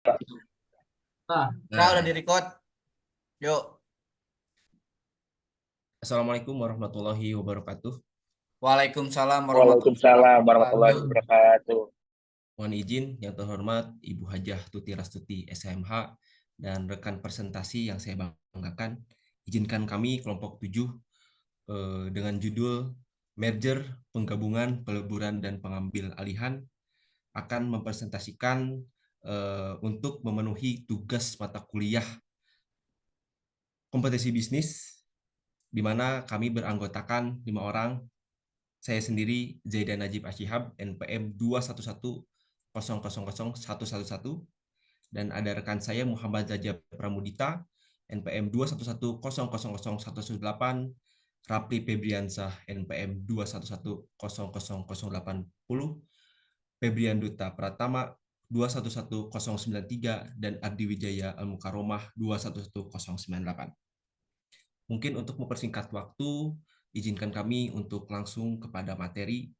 Kak udah di Nah, record. Yuk. Assalamualaikum warahmatullahi wabarakatuh. Waalaikumsalam warahmatullahi Waalaikumsalam warahmatullahi wabarakatuh. wabarakatuh. Mohon izin yang terhormat Ibu Hajah Tuti Rastuti SMH dan rekan presentasi yang saya banggakan. Izinkan kami kelompok 7 dengan judul Merger, Penggabungan, Peleburan, dan Pengambil Alihan akan mempresentasikan untuk memenuhi tugas mata kuliah kompetisi bisnis di mana kami beranggotakan 5 orang. Saya sendiri Zaidan Najib Ashihab NPM 211000111 dan ada rekan saya Muhammad Zajab Pramudita NPM 211000118, Rapli Febriansah NPM 2110080, Febrian Duta Pratama 211093 dan Ardi Wijaya Al Mukaromah 211098. Mungkin untuk mempersingkat waktu, izinkan kami untuk langsung kepada materi.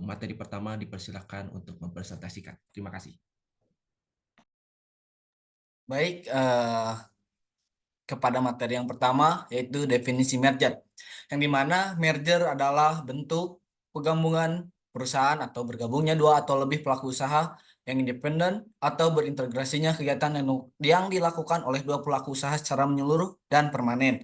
Materi pertama dipersilakan untuk mempresentasikan. Terima kasih. Baik, kepada materi yang pertama yaitu definisi merger. Yang dimana merger adalah bentuk penggabungan perusahaan atau bergabungnya dua atau lebih pelaku usaha yang independen atau berintegrasinya kegiatan yang dilakukan oleh dua pelaku usaha secara menyeluruh dan permanen.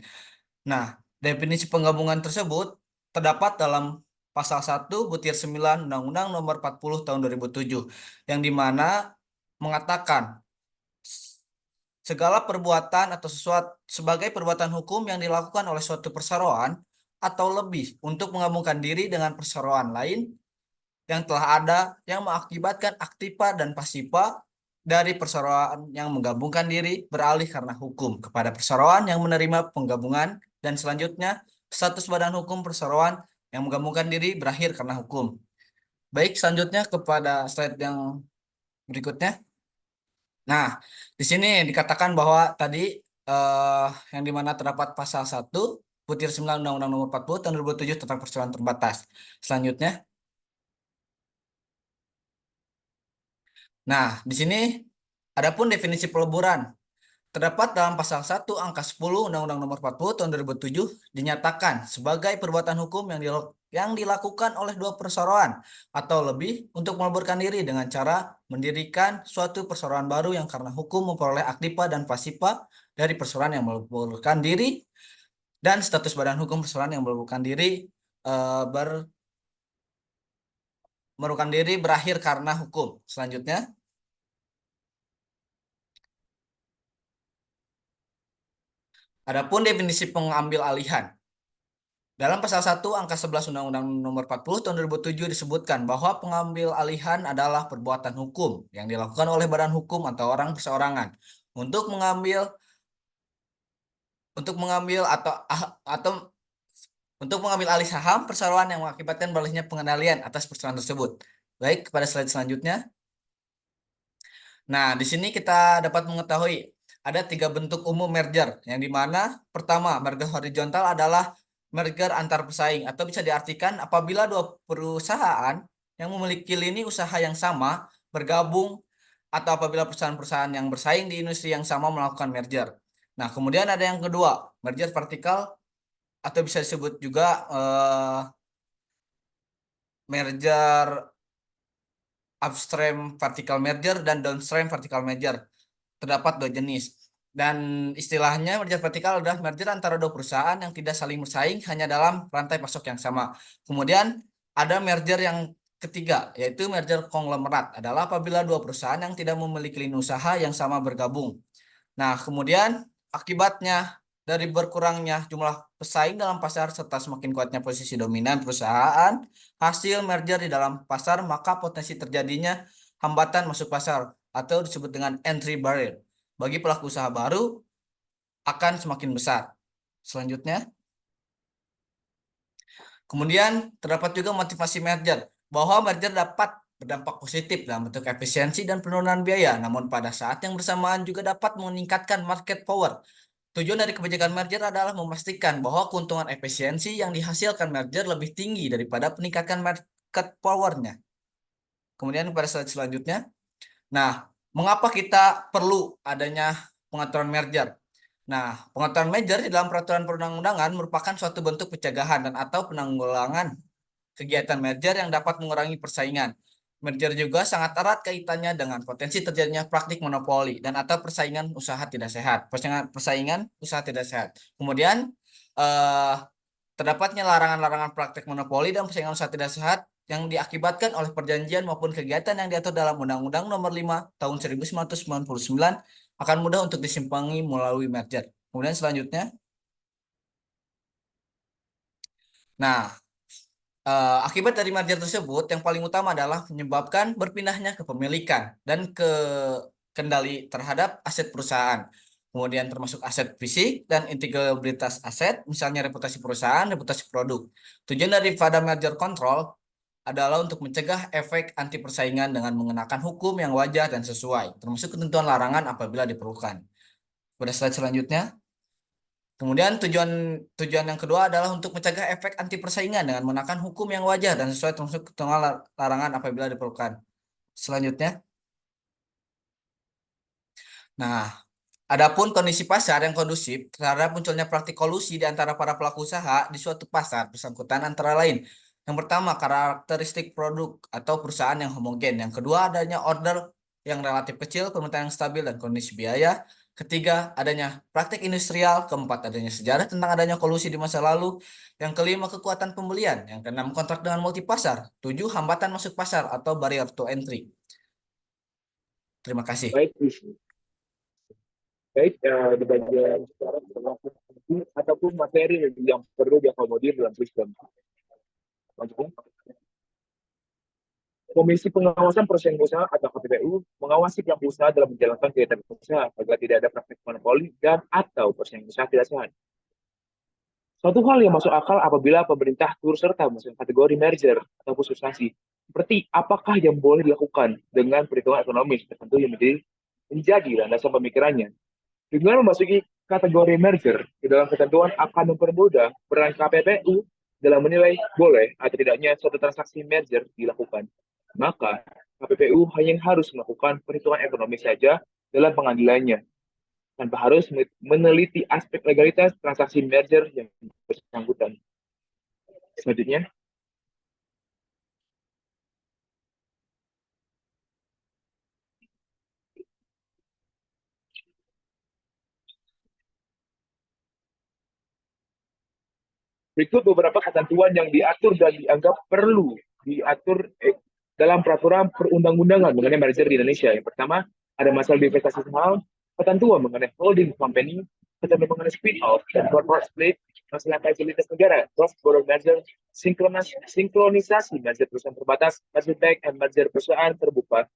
Nah, definisi penggabungan tersebut terdapat dalam Pasal 1 Butir 9 Undang-Undang Nomor 40 Tahun 2007 yang dimana mengatakan segala perbuatan atau sesuatu sebagai perbuatan hukum yang dilakukan oleh suatu perseroan atau lebih untuk menggabungkan diri dengan perseroan lain yang telah ada yang mengakibatkan aktiva dan pasifa dari perseroan yang menggabungkan diri beralih karena hukum kepada perseroan yang menerima penggabungan dan selanjutnya status badan hukum perseroan yang menggabungkan diri berakhir karena hukum. Baik, selanjutnya kepada slide yang berikutnya. Nah, di sini dikatakan bahwa tadi eh, yang dimana terdapat pasal 1 Butir 9 Undang-Undang Nomor 40 Tahun 2007 tentang perseroan terbatas. Selanjutnya. Nah, di sini adapun definisi peleburan terdapat dalam pasal 1 angka 10 Undang-Undang Nomor 40 Tahun 2007 dinyatakan sebagai perbuatan hukum yang dilakukan oleh dua perseroan atau lebih untuk meleburkan diri dengan cara mendirikan suatu perseroan baru yang karena hukum memperoleh aktiva dan pasifa dari perseroan yang meleburkan diri dan status badan hukum perseroan yang meleburkan diri eh, ber meleburkan diri berakhir karena hukum. Selanjutnya, adapun definisi pengambil alihan. Dalam pasal 1 angka 11 Undang-Undang Nomor 40 Tahun 2007 disebutkan bahwa pengambil alihan adalah perbuatan hukum yang dilakukan oleh badan hukum atau orang perseorangan untuk mengambil atau untuk mengambil alih saham perseroan yang mengakibatkan beralihnya pengendalian atas perseroan tersebut. Baik, kepada slide selanjutnya. Nah, di sini kita dapat mengetahui ada 3 bentuk umum merger, yang dimana pertama, merger horizontal adalah merger antar pesaing, atau bisa diartikan apabila dua perusahaan yang memiliki lini usaha yang sama bergabung, atau apabila perusahaan-perusahaan yang bersaing di industri yang sama melakukan merger. Nah, kemudian ada yang kedua, merger vertikal, atau bisa disebut juga merger upstream vertical merger dan downstream vertical merger. Terdapat 2 jenis. Dan istilahnya merger vertikal adalah merger antara dua perusahaan yang tidak saling bersaing hanya dalam rantai pasok yang sama. Kemudian ada merger yang ketiga, yaitu merger konglomerat. Adalah apabila dua perusahaan yang tidak memiliki lini usaha yang sama bergabung. Nah, kemudian akibatnya dari berkurangnya jumlah pesaing dalam pasar serta semakin kuatnya posisi dominan perusahaan, hasil merger di dalam pasar, maka potensi terjadinya hambatan masuk pasar atau disebut dengan entry barrier bagi pelaku usaha baru akan semakin besar. Selanjutnya, kemudian terdapat juga motivasi merger, bahwa merger dapat berdampak positif dalam bentuk efisiensi dan penurunan biaya, namun pada saat yang bersamaan juga dapat meningkatkan market power. Tujuan dari kebijakan merger adalah memastikan bahwa keuntungan efisiensi yang dihasilkan merger lebih tinggi daripada peningkatan market power-nya. Kemudian pada slide selanjutnya. Nah, Mengapa kita perlu adanya pengaturan merger? Nah, pengaturan merger di dalam peraturan perundang-undangan merupakan suatu bentuk pencegahan dan atau penanggulangan kegiatan merger yang dapat mengurangi persaingan. Merger juga sangat erat kaitannya dengan potensi terjadinya praktik monopoli dan atau persaingan usaha tidak sehat. Persaingan usaha tidak sehat. Kemudian eh, terdapatnya larangan-larangan praktik monopoli dan persaingan usaha tidak sehat yang diakibatkan oleh perjanjian maupun kegiatan yang diatur dalam Undang-Undang Nomor 5 Tahun 1999 akan mudah untuk disimpangi melalui merger. Kemudian selanjutnya, nah, akibat dari merger tersebut yang paling utama adalah menyebabkan berpindahnya kepemilikan dan kendali terhadap aset perusahaan. Kemudian termasuk aset fisik dan integralitas aset, misalnya reputasi perusahaan, reputasi produk. Tujuan daripada merger control adalah untuk mencegah efek anti persaingan dengan mengenakan hukum yang wajar dan sesuai, termasuk ketentuan larangan apabila diperlukan. Pada slide selanjutnya. Kemudian tujuan tujuan yang kedua adalah untuk mencegah efek anti persaingan dengan menekan hukum yang wajar dan sesuai termasuk ketentuan larangan apabila diperlukan. Selanjutnya, nah, adapun kondisi pasar yang kondusif terhadap munculnya praktik kolusi di antara para pelaku usaha di suatu pasar bersangkutan antara lain. Yang pertama, karakteristik produk atau perusahaan yang homogen. Yang kedua, adanya order yang relatif kecil, permintaan yang stabil, dan kondisi biaya. Ketiga, adanya praktik industrial. Keempat, adanya sejarah tentang adanya kolusi di masa lalu. Yang kelima, kekuatan pembelian. Yang keenam, kontrak dengan multi pasar. Tujuh, hambatan masuk pasar atau barrier to entry. Terima kasih. Baik, baik di bagian sekarang termasuk ataupun materi yang perlu diakomodir dalam sistem. Komisi Pengawasan Persaingan Usaha atau KPPU mengawasi pelaku usaha dalam menjalankan kegiatan usaha agar tidak ada praktik monopoli dan atau persaingan usaha tidak sehat. Suatu hal yang masuk akal apabila pemerintah turut serta masuk kategori merger atau substansi, seperti apakah yang boleh dilakukan dengan perhitungan ekonomis tertentu yang menjadi landasan pemikirannya. Dengan memasuki kategori merger, di dalam ketentuan akan mempermudah peran KPPU dalam menilai boleh atau tidaknya suatu transaksi merger dilakukan. Maka, KPPU hanya harus melakukan perhitungan ekonomi saja dalam pengadilannya, tanpa harus meneliti aspek legalitas transaksi merger yang bersangkutan. Selanjutnya, berikut beberapa ketentuan yang diatur dan dianggap perlu diatur dalam peraturan perundang-undangan mengenai merger di Indonesia. Yang pertama, ada masalah divestasi saham, ketentuan mengenai holding company, ketentuan mengenai spin-off dan corporate split, masalah fasilitas negara, cross-border merger, sinkronisasi merger perusahaan terbatas, merger bank, and merger perusahaan terbuka,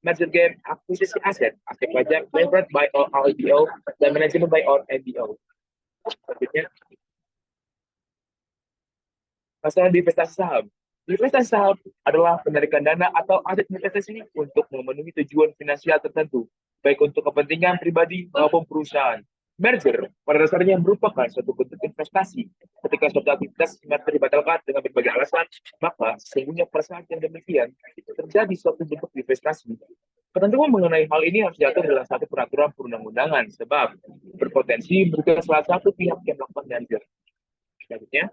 merger game, akuisisi aset, aspek pajak, leverage by all LBO, dan manajemen by all MBO. Selanjutnya, masalah divestasi saham. Divestasi saham adalah penarikan dana atau aset investasi untuk memenuhi tujuan finansial tertentu, baik untuk kepentingan pribadi maupun perusahaan. Merger pada dasarnya merupakan suatu bentuk investasi. Ketika suatu aktivitas merger dibatalkan dengan berbagai alasan, maka sesungguhnya pada saat yang demikian terjadi suatu bentuk investasi. Ketentuan mengenai hal ini harus diatur dalam satu peraturan perundang-undangan, sebab berpotensi merugikan salah satu pihak yang melakukan merger. Selanjutnya,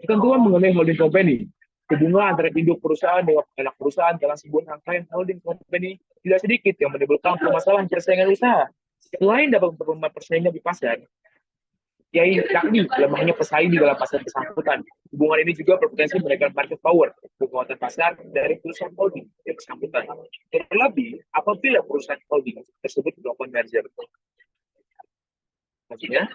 ketentuan mengenai holding company. Hubungan antara induk perusahaan dengan anak perusahaan dalam sebuah rangkaian holding company tidak sedikit yang menimbulkan permasalahan persaingan usaha. Selain dapat memperlemah persaingan di pasar, yakni lemahnya pesaing di dalam pasar bersangkutan. Hubungan ini juga berpotensi menaikkan market power, kekuatan pasar dari perusahaan holding yang bersangkutan. Terlebih apabila perusahaan holding tersebut melakukan merger. Selanjutnya,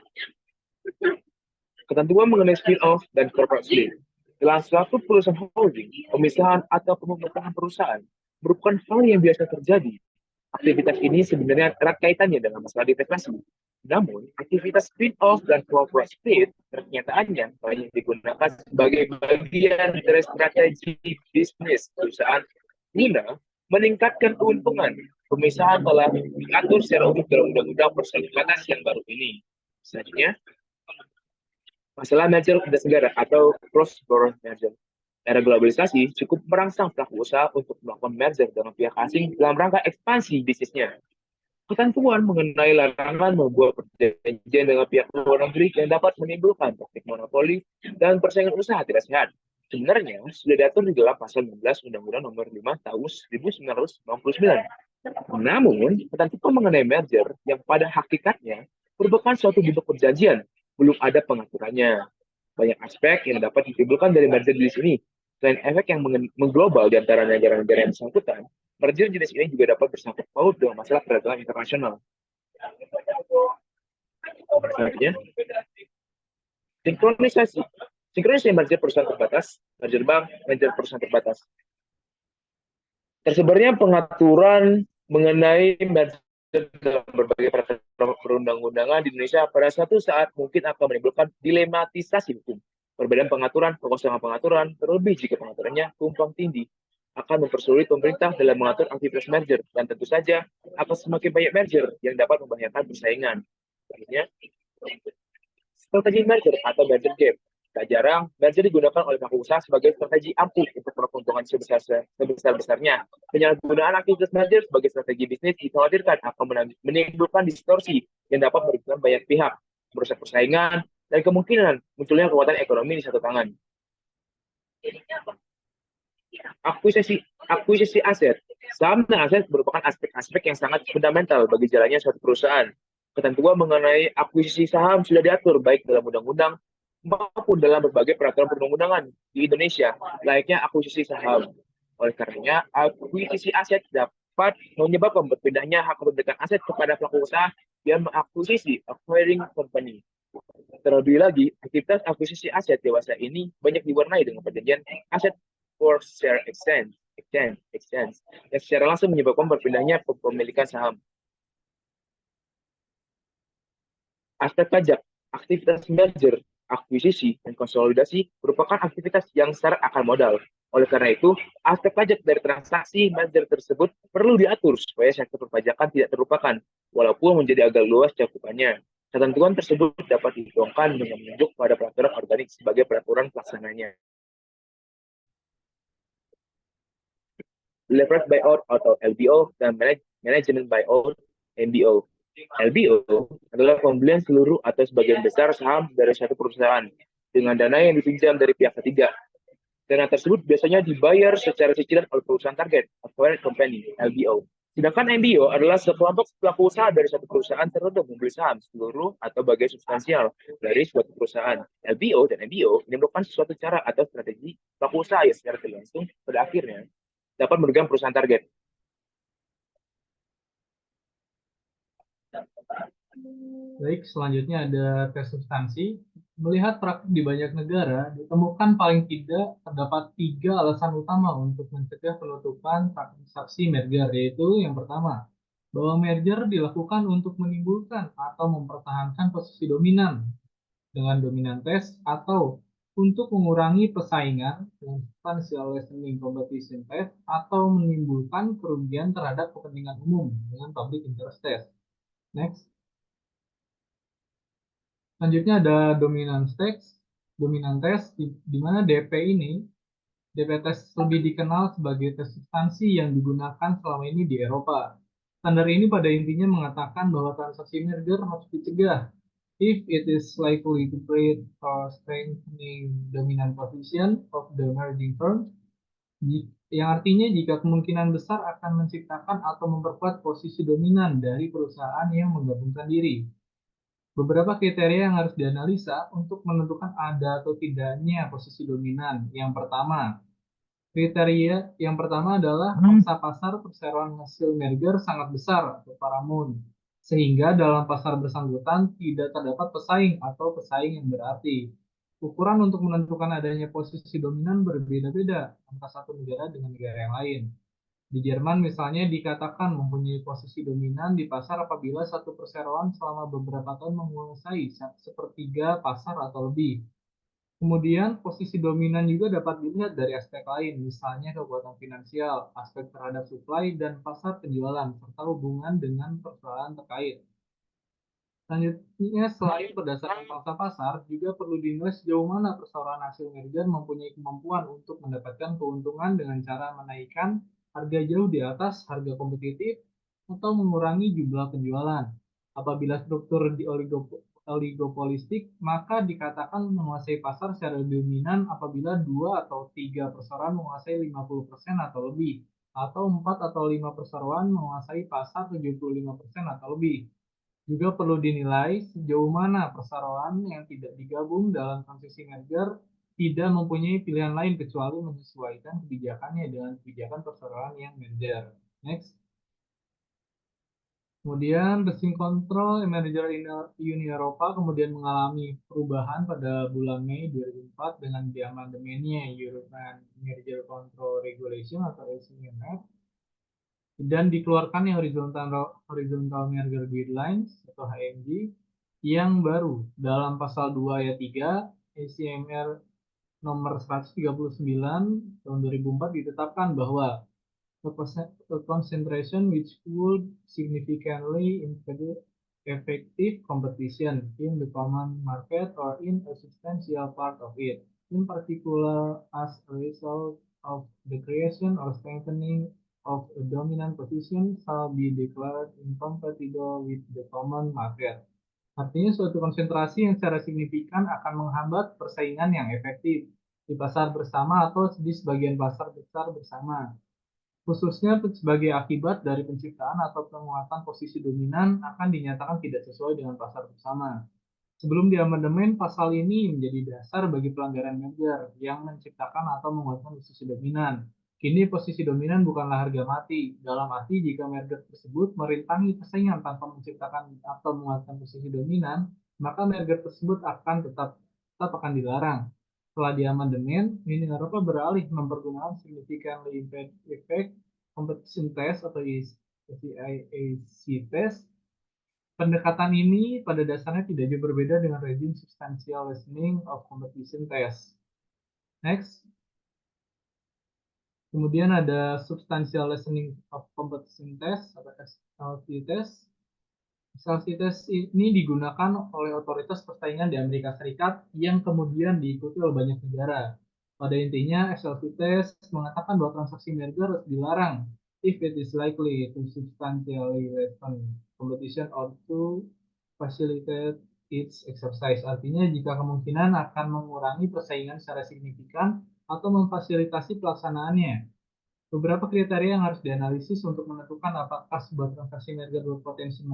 ketentuan mengenai spin-off dan corporate split. Dalam suatu perusahaan holding, pemisahan atau pemecahan perusahaan merupakan hal yang biasa terjadi. Aktivitas ini sebenarnya erat kaitannya dengan masalah divestasi. Namun, aktivitas spin-off dan corporate split ternyataannya banyak digunakan sebagai bagian dari strategi bisnis perusahaan guna meningkatkan keuntungan. Pemisahan telah diatur secara umum dalam Undang-Undang Persaingan yang baru ini. Selanjutnya, masalah merger lintas negara atau cross-border merger. Era globalisasi cukup merangsang pelaku usaha untuk melakukan merger dengan pihak asing dalam rangka ekspansi bisnisnya. Ketentuan mengenai larangan membuat perjanjian dengan pihak luar negeri yang dapat menimbulkan praktik monopoli dan persaingan usaha tidak sehat. Sebenarnya sudah diatur di dalam pasal 16 Undang-Undang Nomor 5 Tahun 1999. Namun, ketentuan mengenai merger yang pada hakikatnya merupakan suatu bentuk perjanjian, belum ada pengaturannya. Banyak aspek yang dapat ditimbulkan dari merger di sini. Selain efek yang mengglobal di antara negara-negara yang bersangkutan, merger jenis ini juga dapat bersangkut paut dengan masalah perdagangan internasional. Selanjutnya, sinkronisasi. Sinkronisasi merger perusahaan terbatas, merger bank, merger perusahaan terbatas. Tersebarnya pengaturan mengenai merger dalam berbagai peraturan perundang-undangan di Indonesia pada suatu saat mungkin akan menimbulkan dilematisasi hukum. Perbedaan pengaturan, kekosongan pengaturan, terlebih jika pengaturannya tumpang tindih, akan mempersulit pemerintah dalam mengatur aktivitas merger, dan tentu saja akan semakin banyak merger yang dapat membahayakan persaingan. Selanjutnya, strategi merger atau merger gap. Tak jarang, merger digunakan oleh pelaku usaha sebagai strategi ampuh untuk keuntungan sebesar-besarnya. Penyalahgunaan aktivitas merger sebagai strategi bisnis dikhawatirkan akan menimbulkan distorsi yang dapat merugikan banyak pihak, merusak persaingan, dan kemungkinan munculnya kekuatan ekonomi di satu tangan. Akuisisi aset. Saham dan aset merupakan aspek-aspek yang sangat fundamental bagi jalannya suatu perusahaan. Ketentuan mengenai akuisisi saham sudah diatur baik dalam undang-undang maupun dalam berbagai peraturan perundang-undangan di Indonesia, layaknya akuisisi saham. Oleh karenanya, akuisisi aset dapat menyebabkan berpindahnya hak kepemilikan aset kepada pelaku usaha yang mengakuisisi acquiring company. Terlebih lagi, aktivitas akuisisi aset dewasa ini banyak diwarnai dengan perjanjian aset for share exchange yang secara langsung menyebabkan berpindahnya kepemilikan saham. Aspek pajak, aktivitas merger, akuisisi, dan konsolidasi merupakan aktivitas yang syarat akan modal. Oleh karena itu, aspek pajak dari transaksi merger tersebut perlu diatur supaya sektor perpajakan tidak terlupakan, walaupun menjadi agak luas cakupannya. Ketentuan tersebut dapat dituangkan dengan menunjuk pada peraturan organik sebagai peraturan pelaksananya. Leverage buyout atau LBO dan management buyout MBO. LBO adalah pembelian seluruh atau sebagian besar saham dari satu perusahaan dengan dana yang dipinjam dari pihak ketiga. Dana tersebut biasanya dibayar secara cicilan oleh perusahaan target, acquired company, LBO. Sedangkan MBO adalah sekelompok pelaku usaha dari satu perusahaan tertentu membeli saham seluruh atau bagian substansial dari suatu perusahaan. LBO dan MBO ini merupakan suatu cara atau strategi pelaku usaha yang secara tidak langsung pada akhirnya dapat merugikan perusahaan target. Baik, selanjutnya ada tes substansi. Melihat praktik di banyak negara, ditemukan paling tidak terdapat 3 alasan utama untuk mencegah penutupan transaksi merger, yaitu yang pertama, bahwa merger dilakukan untuk menimbulkan atau mempertahankan posisi dominan dengan dominan tes atau untuk mengurangi persaingan dengan substansial lessening competition test atau menimbulkan kerugian terhadap kepentingan umum dengan public interest test. Next. Selanjutnya ada dominant test di mana DP test lebih dikenal sebagai tes substansi yang digunakan selama ini di Eropa. Standar ini pada intinya mengatakan bahwa transaksi merger harus dicegah if it is likely to create or strengthening dominant position of the merging firm, yang artinya jika kemungkinan besar akan menciptakan atau memperkuat posisi dominan dari perusahaan yang menggabungkan diri. Beberapa kriteria yang harus dianalisa untuk menentukan ada atau tidaknya posisi dominan. Kriteria yang pertama adalah pangsa pasar perseroan hasil merger sangat besar atau paramount, sehingga dalam pasar bersangkutan tidak terdapat pesaing atau pesaing yang berarti. Ukuran untuk menentukan adanya posisi dominan berbeda-beda antara satu negara dengan negara yang lain. Di Jerman misalnya dikatakan mempunyai posisi dominan di pasar apabila satu perseroan selama beberapa tahun menguasai sepertiga pasar atau lebih. Kemudian posisi dominan juga dapat dilihat dari aspek lain, misalnya kekuatan finansial, aspek terhadap supply dan pasar penjualan, serta hubungan dengan persoalan terkait. Selanjutnya, selain berdasarkan pangsa pasar, juga perlu dinilai sejauh mana perseroan hasil merger mempunyai kemampuan untuk mendapatkan keuntungan dengan cara menaikkan harga jauh di atas harga kompetitif atau mengurangi jumlah penjualan. Apabila struktur di oligopolistik, maka dikatakan menguasai pasar secara dominan apabila 2 atau 3 perseroan menguasai 50% atau lebih, atau 4 atau 5 perseroan menguasai pasar 75% atau lebih. Juga perlu dinilai sejauh mana perseroan yang tidak digabung dalam transisi merger tidak mempunyai pilihan lain kecuali menyesuaikan kebijakannya dengan kebijakan perseroan yang merger. Next. Kemudian rezim kontrol merger Uni Eropa kemudian mengalami perubahan pada bulan Mei 2004 dengan diamandemennya European Merger Control Regulation atau ECMR dan dikeluarkannya horizontal merger guidelines atau HMG yang baru dalam pasal 2 ayat 3 ECMR nomor 139 tahun 2004 ditetapkan bahwa a concentration which would significantly impede effective competition in the common market or in a substantial part of it, in particular as a result of the creation or strengthening of a dominant position shall be declared incompatible with the common market. Artinya suatu konsentrasi yang secara signifikan akan menghambat persaingan yang efektif di pasar bersama atau di sebagian pasar besar bersama, khususnya sebagai akibat dari penciptaan atau penguatan posisi dominan akan dinyatakan tidak sesuai dengan pasar bersama. Sebelum diamandemen, pasal ini menjadi dasar bagi pelanggaran merger yang menciptakan atau menguatkan posisi dominan. Kini posisi dominan bukanlah harga mati, dalam arti jika merger tersebut merintangi persaingan tanpa menciptakan atau menguatkan posisi dominan, maka merger tersebut akan tetap akan dilarang. Setelah diamandemen, Uni Eropa beralih mempergunakan significantly impaired effect competition test atau ECIAC test. Pendekatan ini pada dasarnya tidak jauh berbeda dengan rezim substantial lessening of competition test. Next. Kemudian ada substantial lessening of competition test atau SLC test. SLC test ini digunakan oleh otoritas persaingan di Amerika Serikat yang kemudian diikuti oleh banyak negara. Pada intinya, SLC test mengatakan bahwa transaksi merger harus dilarang if it is likely to substantially lessen competition or to facilitate its exercise. Artinya jika kemungkinan akan mengurangi persaingan secara signifikan atau memfasilitasi pelaksanaannya. Beberapa kriteria yang harus dianalisis untuk menentukan apakah sebuah transaksi merger berpotensi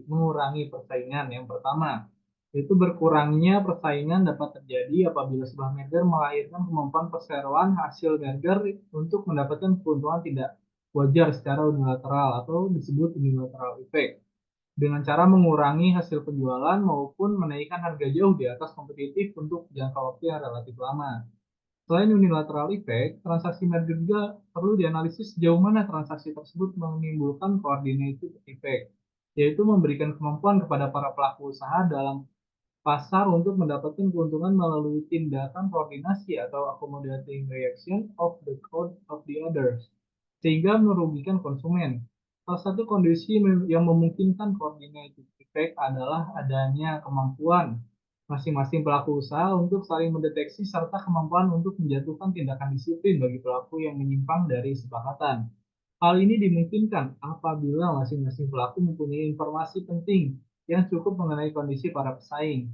mengurangi persaingan. Yang pertama, yaitu berkurangnya persaingan dapat terjadi apabila sebuah merger melahirkan kemampuan perseroan hasil merger untuk mendapatkan keuntungan tidak wajar secara unilateral atau disebut unilateral effect, dengan cara mengurangi hasil penjualan maupun menaikkan harga jauh di atas kompetitif untuk jangka waktu yang relatif lama. Selain unilateral effect, transaksi merger juga perlu dianalisis sejauh mana transaksi tersebut menimbulkan coordinated effect, yaitu memberikan kemampuan kepada para pelaku usaha dalam pasar untuk mendapatkan keuntungan melalui tindakan koordinasi atau accommodating reaction of the others, sehingga merugikan konsumen. Salah satu kondisi yang memungkinkan coordinated effect adalah adanya kemampuan masing-masing pelaku usaha untuk saling mendeteksi serta kemampuan untuk menjatuhkan tindakan disiplin bagi pelaku yang menyimpang dari kesepakatan. Hal ini dimungkinkan apabila masing-masing pelaku mempunyai informasi penting yang cukup mengenai kondisi para pesaing.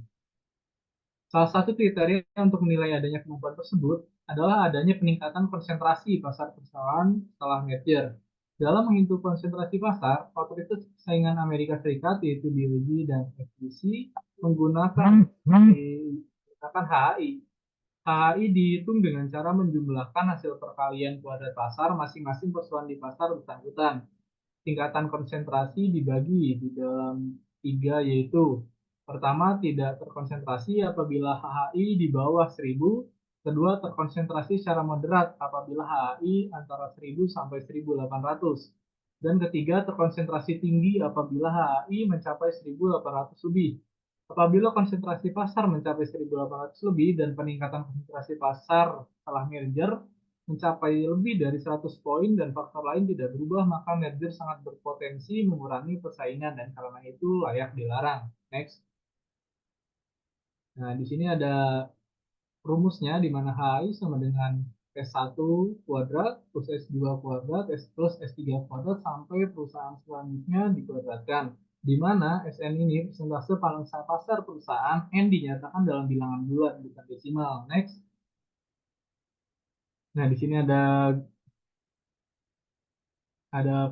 Salah satu kriteria untuk menilai adanya kemampuan tersebut adalah adanya peningkatan konsentrasi pasar perseroan setelah merger. Dalam menghitung konsentrasi pasar, otoritas persaingan Amerika Serikat yaitu DOJ dan FTC menggunakan HHI. HHI dihitung dengan cara menjumlahkan hasil perkalian kuadrat pasar masing-masing perseroan di pasar bersangkutan. Tingkatan konsentrasi dibagi di dalam 3, yaitu pertama, tidak terkonsentrasi apabila HHI di bawah 1000, kedua, terkonsentrasi secara moderat apabila HHI antara 1000 sampai 1800, dan ketiga, terkonsentrasi tinggi apabila HHI mencapai 1800 lebih. Apabila konsentrasi pasar mencapai 1800 lebih dan peningkatan konsentrasi pasar setelah merger mencapai lebih dari 100 poin dan faktor lain tidak berubah, maka merger sangat berpotensi mengurangi persaingan dan karena itu layak dilarang. Next. Nah, di sini ada rumusnya di mana HI sama dengan S1 kuadrat plus S2 kuadrat plus S3 kuadrat sampai perusahaan selanjutnya dikuadratkan. Di mana SN ini persentase pangsa pasar perusahaan, N dinyatakan dalam bilangan bulat bukan desimal. Next. Nah, di sini ada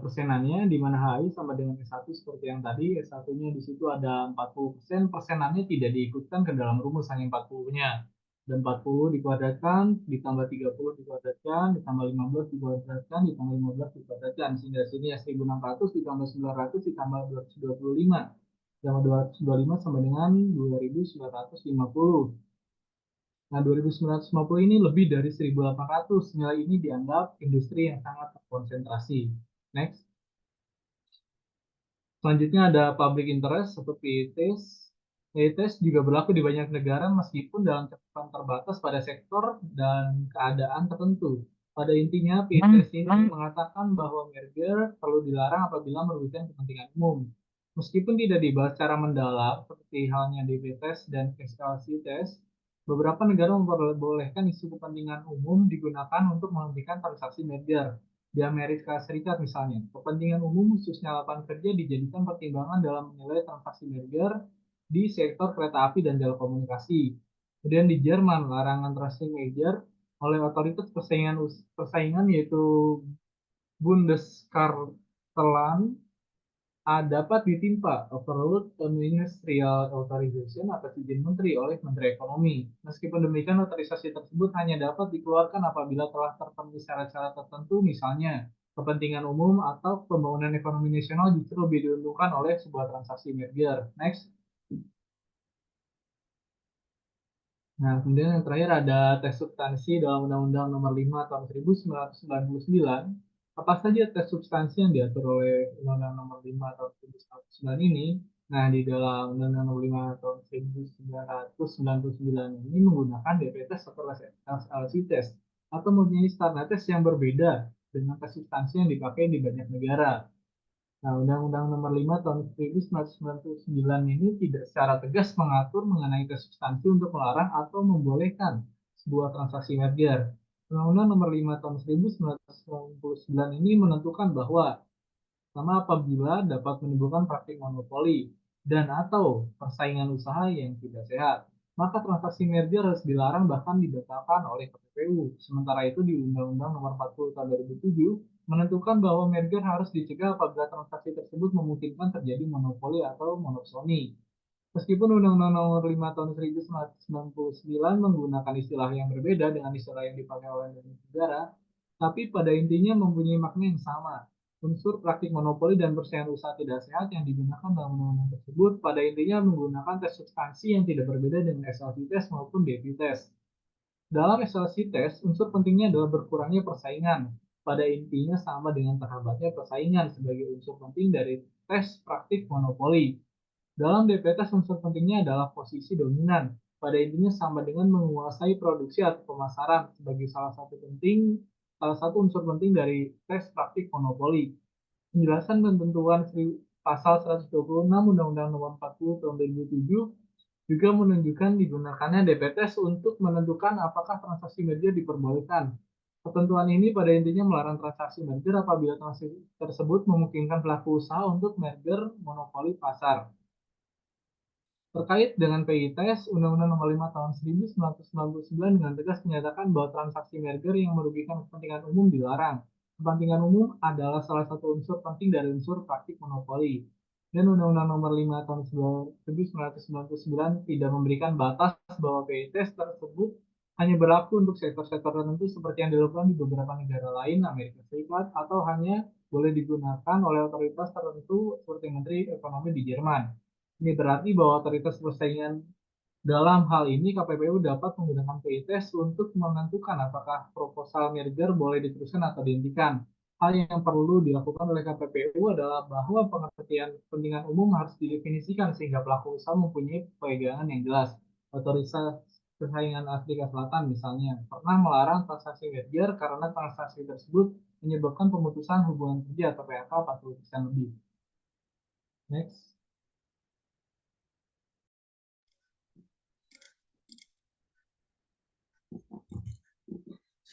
persenannya di mana HI sama dengan S1 seperti yang tadi. S1-nya di situ ada 40%, persenannya tidak diikutkan ke dalam rumus, hanya 40-nya. Dan 40 dikuadratkan, ditambah 30 dikuadratkan, ditambah 15 dikuadratkan, ditambah 15 dikuadratkan. Sehingga sini ya 1600 ditambah 900 ditambah 225. Ditambah 225 sama dengan 2950. Nah, 2950 ini lebih dari 1800. Nilai ini dianggap industri yang sangat terkonsentrasi. Next. Selanjutnya ada public interest atau PITs. PITs juga berlaku di banyak negara meskipun dalam cakupan terbatas pada sektor dan keadaan tertentu. Pada intinya, PITs ini mengatakan bahwa merger perlu dilarang apabila merugikan kepentingan umum. Meskipun tidak dibahas secara mendalam, seperti halnya DP-tes dan SLC-tes, beberapa negara memperbolehkan isu kepentingan umum digunakan untuk menghentikan transaksi merger. Di Amerika Serikat misalnya, kepentingan umum khususnya lapangan kerja dijadikan pertimbangan dalam menilai transaksi merger di sektor kereta api dan telekomunikasi. Kemudian di Jerman, larangan transaksi merger oleh otoritas persaingan yaitu Bundeskartellamt dapat ditimpa overload ministerial authorization atas izin menteri oleh Menteri Ekonomi. Meskipun demikian, otorisasi tersebut hanya dapat dikeluarkan apabila telah terpenuhi syarat-syarat tertentu, misalnya kepentingan umum atau pembangunan ekonomi nasional justru lebih diuntungkan oleh sebuah transaksi merger. Next. Nah, kemudian yang terakhir ada tes substansi dalam Undang-Undang Nomor 5 Tahun 1999. Apa saja tes substansi yang diatur oleh Undang-Undang Nomor 5 Tahun 1999 ini? Nah, di dalam Undang-Undang Nomor 5 Tahun 1999 ini menggunakan DP test atau SLC test atau mempunyai standar tes yang berbeda dengan tes substansi yang dipakai di banyak negara. Nah, Undang-Undang Nomor 5 Tahun 1999 ini tidak secara tegas mengatur mengenai tes substansi untuk melarang atau membolehkan sebuah transaksi merger. Undang-Undang Nomor 5 Tahun 1999 ini menentukan bahwa sama apabila dapat menimbulkan praktik monopoli dan atau persaingan usaha yang tidak sehat, maka transaksi merger harus dilarang bahkan dibatalkan oleh KPPU. Sementara itu di Undang-Undang Nomor 40 Tahun 2007 menentukan bahwa merger harus dicegah apabila transaksi tersebut memungkinkan terjadi monopoli atau monopsoni. Meskipun Undang-Undang Nomor 5 Tahun 1999 menggunakan istilah yang berbeda dengan istilah yang dipakai oleh negara, tapi pada intinya mempunyai makna yang sama. Unsur praktik monopoli dan persaingan usaha tidak sehat yang digunakan dalam undang-undang tersebut pada intinya menggunakan tes substansi yang tidak berbeda dengan SLC test maupun DP test. Dalam SLC test, unsur pentingnya adalah berkurangnya persaingan. Pada intinya sama dengan terhambatnya persaingan sebagai unsur penting dari tes praktik monopoli. Dalam DP test, unsur pentingnya adalah posisi dominan. Pada intinya sama dengan menguasai produksi atau pemasaran sebagai salah satu unsur penting dari tes praktik monopoli. Penjelasan ketentuan pasal 126 Undang-Undang Nomor 40 Tahun 2007 juga menunjukkan digunakannya DP test untuk menentukan apakah transaksi merger diperbolehkan. Ketentuan ini pada intinya melarang transaksi merger apabila transaksi tersebut memungkinkan pelaku usaha untuk merger monopoli pasar. Terkait dengan PI test, Undang-Undang Nomor 5 Tahun 1999 dengan tegas menyatakan bahwa transaksi merger yang merugikan kepentingan umum dilarang. Kepentingan umum adalah salah satu unsur penting dari unsur praktik monopoli. Dan Undang-Undang Nomor 5 Tahun 1999 tidak memberikan batas bahwa PI test tersebut hanya berlaku untuk sektor-sektor tertentu seperti yang dilakukan di beberapa negara lain, Amerika Serikat, atau hanya boleh digunakan oleh otoritas tertentu seperti Menteri Ekonomi di Jerman. Ini berarti bahwa otoritas persaingan dalam hal ini KPPU dapat menggunakan PI test untuk menentukan apakah proposal merger boleh diteruskan atau dihentikan. Hal yang perlu dilakukan oleh KPPU adalah bahwa pengertian kepentingan umum harus didefinisikan sehingga pelaku usaha mempunyai pegangan yang jelas. persaingan Afrika Selatan misalnya pernah melarang transaksi merger karena transaksi tersebut menyebabkan pemutusan hubungan kerja atau PHK 40% lebih. Next.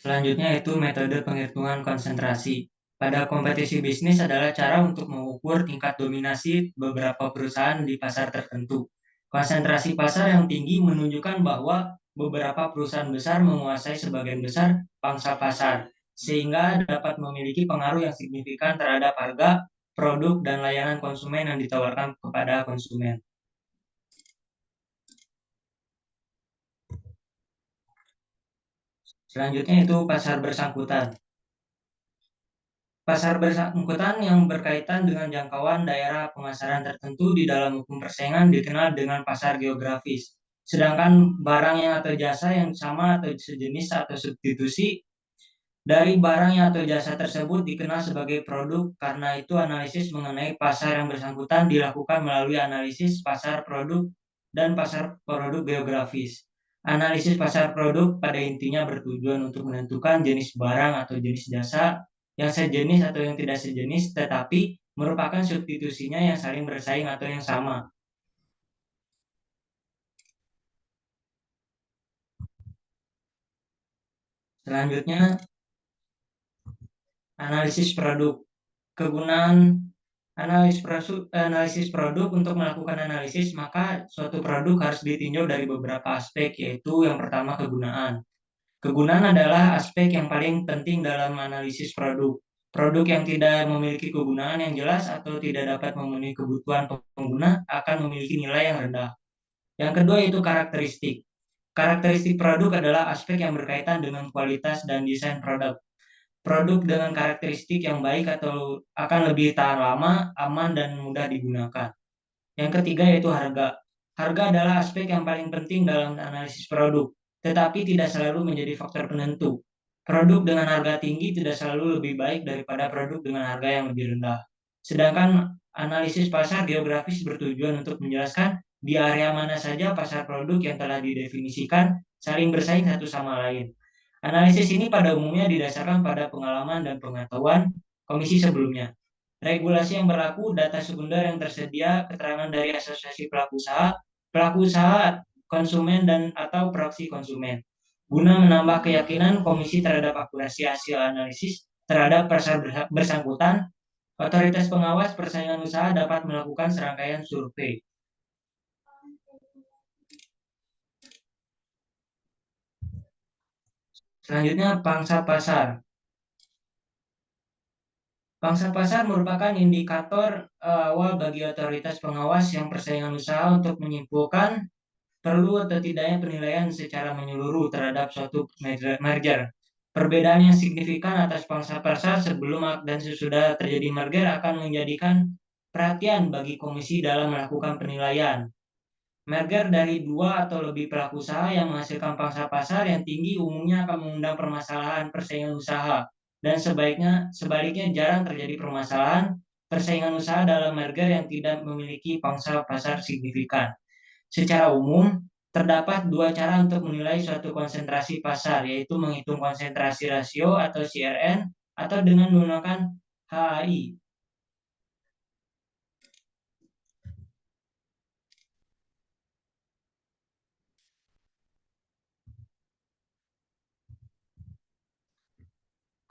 Selanjutnya itu metode penghitungan konsentrasi. Pada kompetisi bisnis adalah cara untuk mengukur tingkat dominasi beberapa perusahaan di pasar tertentu. Konsentrasi pasar yang tinggi menunjukkan bahwa beberapa perusahaan besar menguasai sebagian besar pangsa pasar, sehingga dapat memiliki pengaruh yang signifikan terhadap harga, produk, dan layanan konsumen yang ditawarkan kepada konsumen. Selanjutnya itu pasar bersangkutan. Pasar bersangkutan yang berkaitan dengan jangkauan daerah pemasaran tertentu di dalam hukum persaingan dikenal dengan pasar geografis. Sedangkan barang yang atau jasa yang sama atau sejenis atau substitusi dari barang yang atau jasa tersebut dikenal sebagai produk. Karena itu analisis mengenai pasar yang bersangkutan dilakukan melalui analisis pasar produk dan pasar produk geografis. Analisis pasar produk pada intinya bertujuan untuk menentukan jenis barang atau jenis jasa yang sejenis atau yang tidak sejenis, tetapi merupakan substitusinya yang saling bersaing atau yang sama. Selanjutnya, analisis produk. Kegunaan analisis produk untuk melakukan analisis, maka suatu produk harus ditinjau dari beberapa aspek, yaitu yang pertama kegunaan. Kegunaan adalah aspek yang paling penting dalam analisis produk. Produk yang tidak memiliki kegunaan yang jelas atau tidak dapat memenuhi kebutuhan pengguna akan memiliki nilai yang rendah. Yang kedua itu karakteristik. Karakteristik produk adalah aspek yang berkaitan dengan kualitas dan desain produk. Produk dengan karakteristik yang baik atau akan lebih tahan lama, aman, dan mudah digunakan. Yang ketiga yaitu harga. Harga adalah aspek yang paling penting dalam analisis produk, tetapi tidak selalu menjadi faktor penentu. Produk dengan harga tinggi tidak selalu lebih baik daripada produk dengan harga yang lebih rendah. Sedangkan analisis pasar geografis bertujuan untuk menjelaskan di area mana saja pasar produk yang telah didefinisikan saling bersaing satu sama lain. Analisis ini pada umumnya didasarkan pada pengalaman dan pengetahuan komisi sebelumnya. Regulasi yang berlaku, data sekunder yang tersedia, keterangan dari asosiasi pelaku usaha, konsumen, dan atau proksi konsumen. Guna menambah keyakinan komisi terhadap akurasi hasil analisis terhadap pasar bersangkutan, otoritas pengawas persaingan usaha dapat melakukan serangkaian survei. Selanjutnya, pangsa pasar. Pangsa pasar merupakan indikator awal bagi otoritas pengawas yang persaingan usaha untuk menyimpulkan perlu atau tidaknya penilaian secara menyeluruh terhadap suatu merger. Perbedaan yang signifikan atas pangsa pasar sebelum dan sesudah terjadi merger akan menjadikan perhatian bagi komisi dalam melakukan penilaian. Merger dari dua atau lebih pelaku usaha yang menghasilkan pangsa pasar yang tinggi umumnya akan mengundang permasalahan persaingan usaha, dan sebaliknya jarang terjadi permasalahan persaingan usaha dalam merger yang tidak memiliki pangsa pasar signifikan. Secara umum, terdapat dua cara untuk menilai suatu konsentrasi pasar, yaitu menghitung konsentrasi rasio atau CRN atau dengan menggunakan HAI.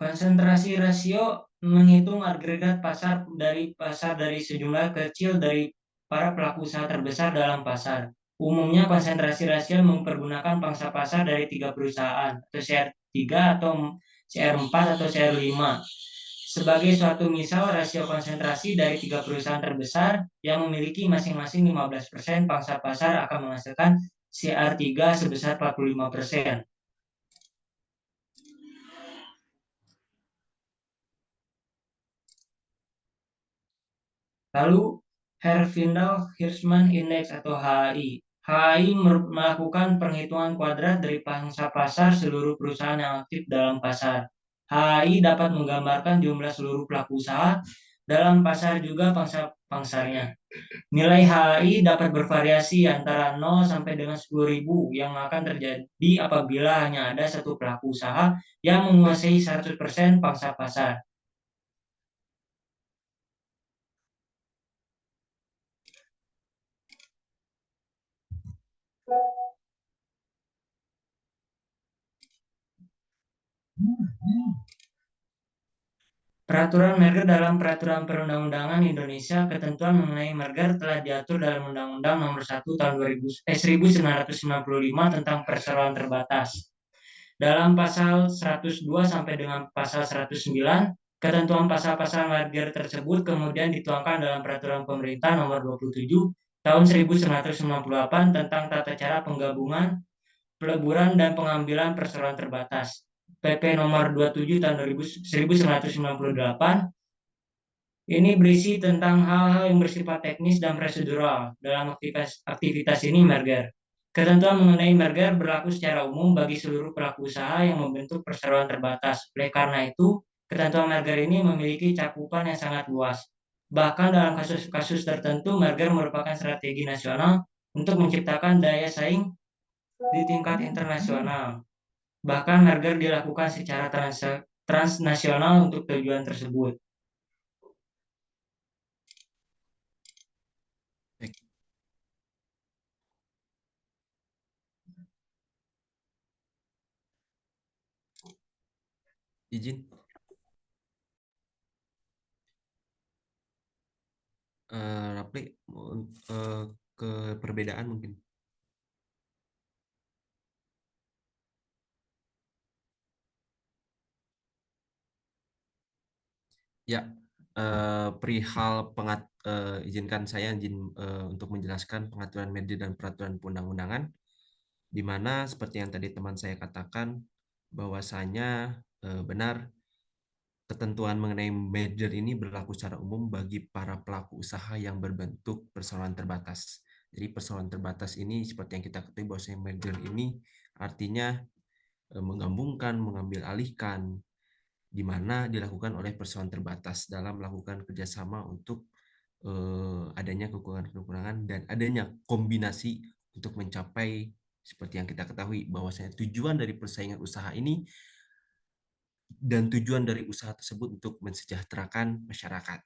Konsentrasi rasio menghitung agregat pasar dari sejumlah kecil dari para pelaku usaha terbesar dalam pasar. Umumnya konsentrasi rasio mempergunakan pangsa pasar dari 3 perusahaan, atau CR3 atau CR4 atau CR5. Sebagai suatu misal, rasio konsentrasi dari 3 perusahaan terbesar yang memiliki masing-masing 15% pangsa pasar akan menghasilkan CR3 sebesar 45%. Lalu Herfindahl-Hirschman Index atau HAI. HAI melakukan perhitungan kuadrat dari pangsa pasar seluruh perusahaan yang aktif dalam pasar. HAI dapat menggambarkan jumlah seluruh pelaku usaha dalam pasar juga pangsa-pangsarnya. Nilai HAI dapat bervariasi antara 0 sampai dengan 10.000 yang akan terjadi apabila hanya ada satu pelaku usaha yang menguasai 100% pangsa pasar. Peraturan merger dalam Peraturan Perundang-undangan Indonesia, ketentuan mengenai merger telah diatur dalam Undang-Undang Nomor 1 Tahun 1995 tentang perseroan terbatas. Dalam pasal 102 sampai dengan pasal 109, ketentuan pasal-pasal merger tersebut kemudian dituangkan dalam Peraturan Pemerintah Nomor 27 Tahun 1998 tentang tata cara penggabungan, peleburan dan pengambilan perseroan terbatas. PP nomor 27 tahun 1998 ini berisi tentang hal-hal yang bersifat teknis dan prosedural dalam aktivitas ini merger. Ketentuan mengenai merger berlaku secara umum bagi seluruh pelaku usaha yang membentuk perseroan terbatas. Oleh karena itu, ketentuan merger ini memiliki cakupan yang sangat luas. Bahkan dalam kasus-kasus tertentu, merger merupakan strategi nasional untuk menciptakan daya saing di tingkat internasional. Bahkan merger dilakukan secara transnasional untuk tujuan tersebut. Baik. Izin. Rapli, ke perbedaan mungkin. Ya, perihal izinkan saya untuk menjelaskan pengaturan merger dan peraturan perundang-undangan, di mana seperti yang tadi teman saya katakan, bahwasanya benar ketentuan mengenai merger ini berlaku secara umum bagi para pelaku usaha yang berbentuk perseroan terbatas. Jadi perseroan terbatas ini seperti yang kita ketahui bahwasanya merger ini artinya menggabungkan, mengambil alihkan, di mana dilakukan oleh perseroan terbatas dalam melakukan kerjasama untuk adanya kekurangan-kekurangan dan adanya kombinasi untuk mencapai seperti yang kita ketahui bahwasanya tujuan dari persaingan usaha ini dan tujuan dari usaha tersebut untuk mensejahterakan masyarakat.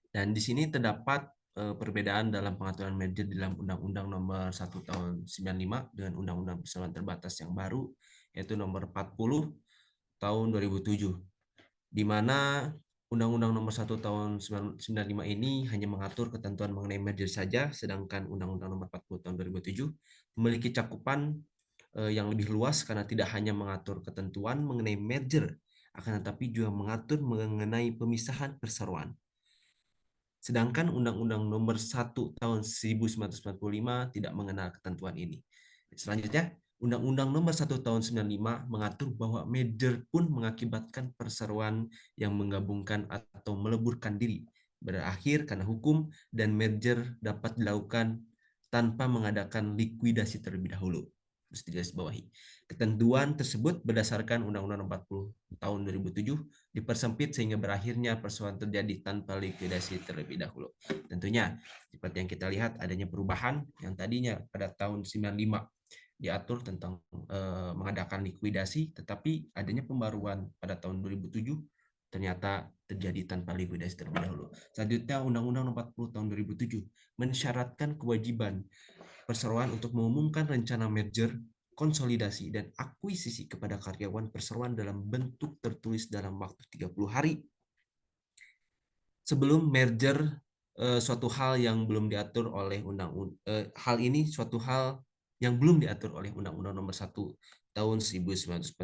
Dan di sini terdapat perbedaan dalam pengaturan merger dalam Undang-Undang Nomor 1 Tahun 95 dengan Undang-Undang Perseroan Terbatas yang baru, yaitu Nomor 40 Tahun 2007, di mana Undang-Undang Nomor 1 Tahun 95 ini hanya mengatur ketentuan mengenai merger saja, sedangkan Undang-Undang Nomor 40 Tahun 2007 memiliki cakupan yang lebih luas karena tidak hanya mengatur ketentuan mengenai merger, akan tetapi juga mengatur mengenai pemisahan perseroan. Sedangkan Undang-Undang Nomor 1 Tahun 1945 tidak mengenal ketentuan ini. Selanjutnya, Undang-Undang Nomor 1 Tahun 95 mengatur bahwa merger pun mengakibatkan perseroan yang menggabungkan atau meleburkan diri, berakhir karena hukum, dan merger dapat dilakukan tanpa mengadakan likuidasi terlebih dahulu. Mesti digarisbawahi. Ketentuan tersebut berdasarkan Undang-Undang 40 tahun 2007 dipersempit sehingga berakhirnya perseroan terjadi tanpa likuidasi terlebih dahulu. Tentunya seperti yang kita lihat adanya perubahan yang tadinya pada tahun 95 diatur tentang mengadakan likuidasi, tetapi adanya pembaruan pada tahun 2007 ternyata terjadi tanpa likuidasi terlebih dahulu. Selanjutnya Undang-Undang Nomor 40 tahun 2007 mensyaratkan kewajiban perseroan untuk mengumumkan rencana merger, konsolidasi, dan akuisisi kepada karyawan perseroan dalam bentuk tertulis dalam waktu 30 hari sebelum merger. Suatu hal yang belum diatur oleh hal ini suatu hal yang belum diatur oleh Undang-Undang Nomor 1 Tahun 1945.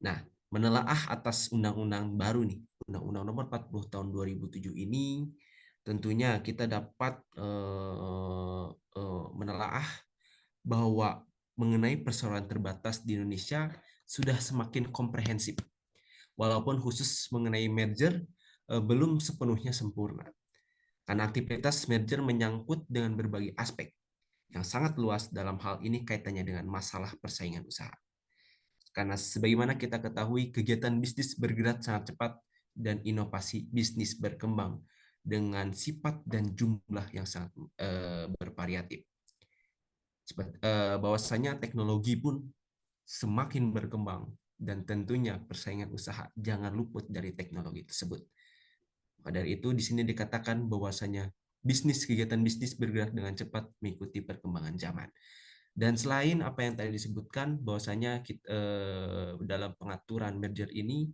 Nah, menelaah atas undang-undang baru nih, Undang-Undang Nomor 40 Tahun 2007 ini, tentunya kita dapat menelaah bahwa mengenai perseroan terbatas di Indonesia sudah semakin komprehensif. Walaupun khusus mengenai merger belum sepenuhnya sempurna. Karena aktivitas merger menyangkut dengan berbagai aspek yang sangat luas, dalam hal ini kaitannya dengan masalah persaingan usaha. Karena sebagaimana kita ketahui, kegiatan bisnis bergerak sangat cepat dan inovasi bisnis berkembang dengan sifat dan jumlah yang sangat bervariatif. Bahwasanya teknologi pun semakin berkembang dan tentunya persaingan usaha jangan luput dari teknologi tersebut. Maka dari itu di sini dikatakan bahwasanya kegiatan bisnis bergerak dengan cepat mengikuti perkembangan zaman. Dan selain apa yang tadi disebutkan bahwasanya dalam pengaturan merger ini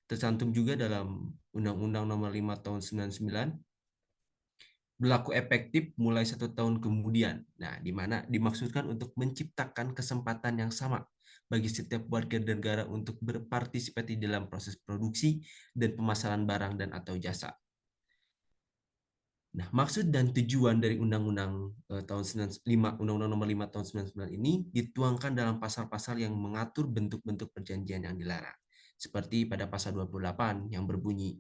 tercantum juga dalam Undang-Undang Nomor 5 Tahun 99 berlaku efektif mulai 1 tahun kemudian. Nah, di mana dimaksudkan untuk menciptakan kesempatan yang sama bagi setiap warga negara untuk berpartisipasi dalam proses produksi dan pemasaran barang dan atau jasa. Nah, maksud dan tujuan dari Undang-Undang Undang-Undang Nomor 5 Tahun 99 ini dituangkan dalam pasal-pasal yang mengatur bentuk-bentuk perjanjian yang dilarang. Seperti pada pasal 28 yang berbunyi,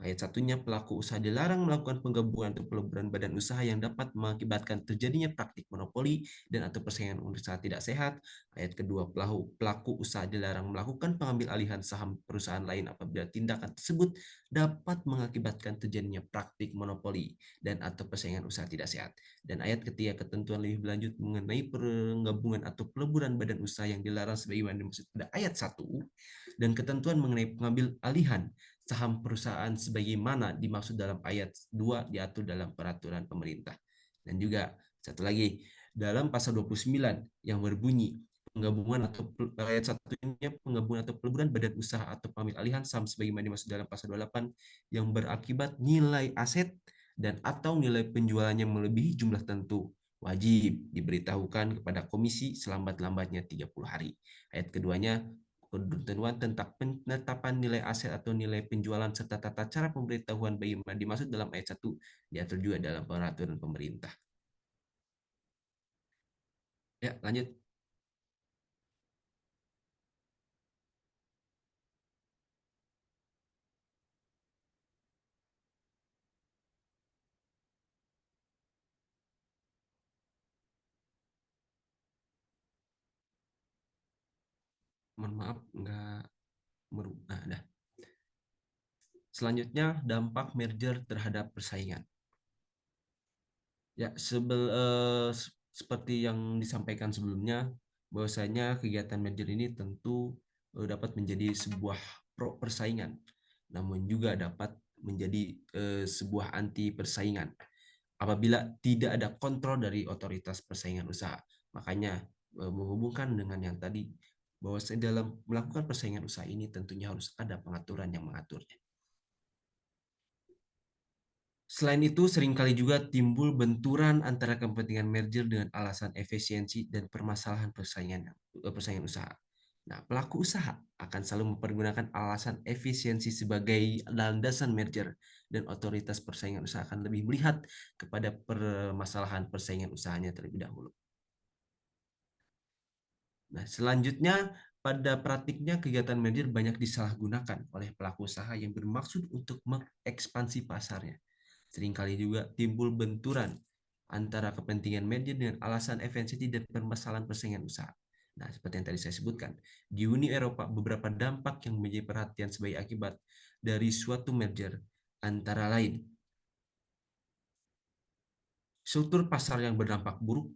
ayat 1-nya pelaku usaha dilarang melakukan penggabungan atau peleburan badan usaha yang dapat mengakibatkan terjadinya praktik monopoli dan atau persaingan usaha tidak sehat. Ayat kedua, pelaku usaha dilarang melakukan pengambil alihan saham perusahaan lain apabila tindakan tersebut dapat mengakibatkan terjadinya praktik monopoli dan atau persaingan usaha tidak sehat. Dan ayat ketiga, ketentuan lebih lanjut mengenai penggabungan atau peleburan badan usaha yang dilarang sebagaimana dimaksud pada ayat 1 dan ketentuan mengenai pengambil alihan saham perusahaan sebagaimana dimaksud dalam ayat 2 diatur dalam peraturan pemerintah. Dan juga satu lagi dalam pasal 29 yang berbunyi penggabungan atau ayat 1-nya penggabungan atau peleburan badan usaha atau pengambil alihan saham sebagaimana dimaksud dalam pasal 28 yang berakibat nilai aset dan atau nilai penjualannya melebihi jumlah tentu wajib diberitahukan kepada komisi selambat-lambatnya 30 hari. Ayat keduanya ketentuan tentang penetapan nilai aset atau nilai penjualan serta tata cara pemberitahuan bagaimana dimaksud dalam ayat 1 diatur juga dalam peraturan pemerintah. Ya, lanjut. Mohon maaf, enggak merubah. Nah, selanjutnya dampak merger terhadap persaingan. Ya, seperti yang disampaikan sebelumnya, bahwasanya kegiatan merger ini tentu dapat menjadi sebuah pro persaingan, namun juga dapat menjadi sebuah anti persaingan apabila tidak ada kontrol dari otoritas persaingan usaha. Makanya menghubungkan dengan yang tadi, bahwa dalam melakukan persaingan usaha ini tentunya harus ada pengaturan yang mengaturnya. Selain itu, seringkali juga timbul benturan antara kepentingan merger dengan alasan efisiensi dan permasalahan persaingan usaha. Nah, pelaku usaha akan selalu mempergunakan alasan efisiensi sebagai landasan merger dan otoritas persaingan usaha akan lebih melihat kepada permasalahan persaingan usahanya terlebih dahulu. Nah, selanjutnya pada praktiknya kegiatan merger banyak disalahgunakan oleh pelaku usaha yang bermaksud untuk mengekspansi pasarnya. Seringkali juga timbul benturan antara kepentingan merger dengan alasan efisiensi dan permasalahan persaingan usaha. Nah, seperti yang tadi saya sebutkan, di Uni Eropa beberapa dampak yang menjadi perhatian sebagai akibat dari suatu merger antara lain struktur pasar yang berdampak buruk,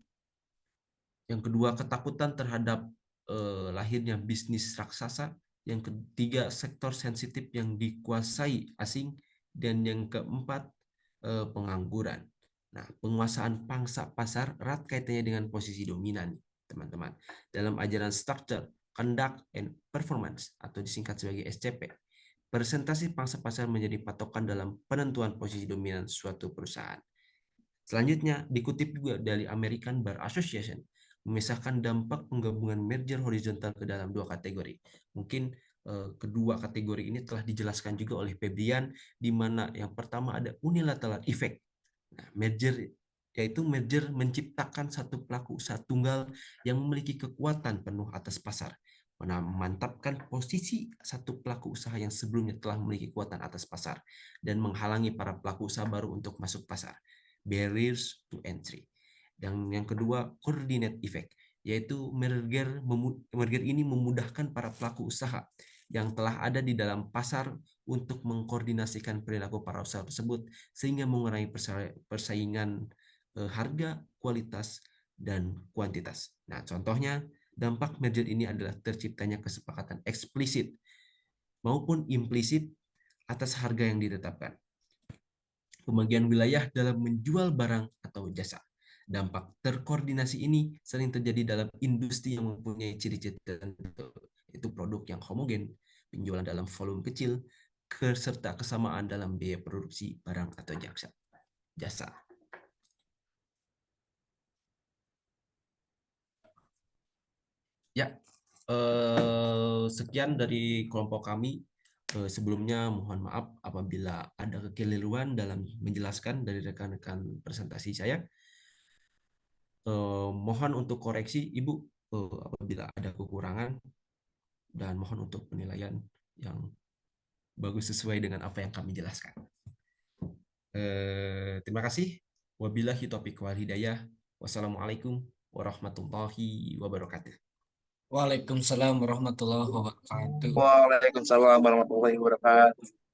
yang kedua ketakutan terhadap lahirnya bisnis raksasa, yang ketiga sektor sensitif yang dikuasai asing, dan yang keempat pengangguran. Nah, penguasaan pangsa pasar erat kaitannya dengan posisi dominan, teman-teman. Dalam ajaran Structure, Conduct, and Performance atau disingkat sebagai SCP, presentasi pangsa pasar menjadi patokan dalam penentuan posisi dominan suatu perusahaan. Selanjutnya, dikutip juga dari American Bar Association, memisahkan dampak penggabungan merger horizontal ke dalam dua kategori. Mungkin kedua kategori ini telah dijelaskan juga oleh Febrian, di mana yang pertama ada unilateral effect. Nah, merger yaitu merger menciptakan satu pelaku usaha tunggal yang memiliki kekuatan penuh atas pasar, memantapkan posisi satu pelaku usaha yang sebelumnya telah memiliki kekuatan atas pasar dan menghalangi para pelaku usaha baru untuk masuk pasar. Barriers to entry. Dan yang kedua, coordinate effect, yaitu merger ini memudahkan para pelaku usaha yang telah ada di dalam pasar untuk mengkoordinasikan perilaku para usaha tersebut sehingga mengurangi persaingan harga, kualitas, dan kuantitas. Nah, contohnya dampak merger ini adalah terciptanya kesepakatan eksplisit maupun implisit atas harga yang ditetapkan. Pembagian wilayah dalam menjual barang atau jasa. Dampak terkoordinasi ini sering terjadi dalam industri yang mempunyai ciri-ciri tertentu, yaitu produk yang homogen, penjualan dalam volume kecil, serta kesamaan dalam biaya produksi barang atau jasa. Ya, sekian dari kelompok kami. Sebelumnya mohon maaf apabila ada kekeliruan dalam menjelaskan dari rekan-rekan presentasi saya. Mohon untuk koreksi Ibu apabila ada kekurangan, dan mohon untuk penilaian yang bagus sesuai dengan apa yang kami jelaskan. Terima kasih. Wabillahi taufiq wal hidayah. Wassalamualaikum warahmatullahi wabarakatuh. Waalaikumsalam warahmatullahi wabarakatuh. Waalaikumsalam warahmatullahi wabarakatuh.